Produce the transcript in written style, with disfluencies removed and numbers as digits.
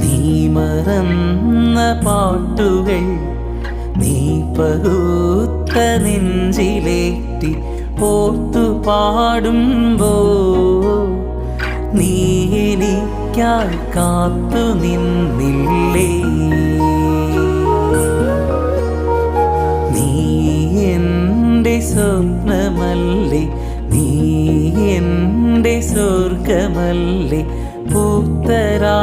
നീ മറന്ന പാട്ടുകൾ നീ പകുത്ത നെഞ്ചിലേറ്റി ഓർത്തു പാടുമ്പോ നീ എനിക്കായി കാത്തു നിന്നില്ലേ. നീ എൻ്റെ സ്വപ്നമല്ലേ, നീ എൻ്റെ സ്വർഗമല്ലേ, പൂത്തരാ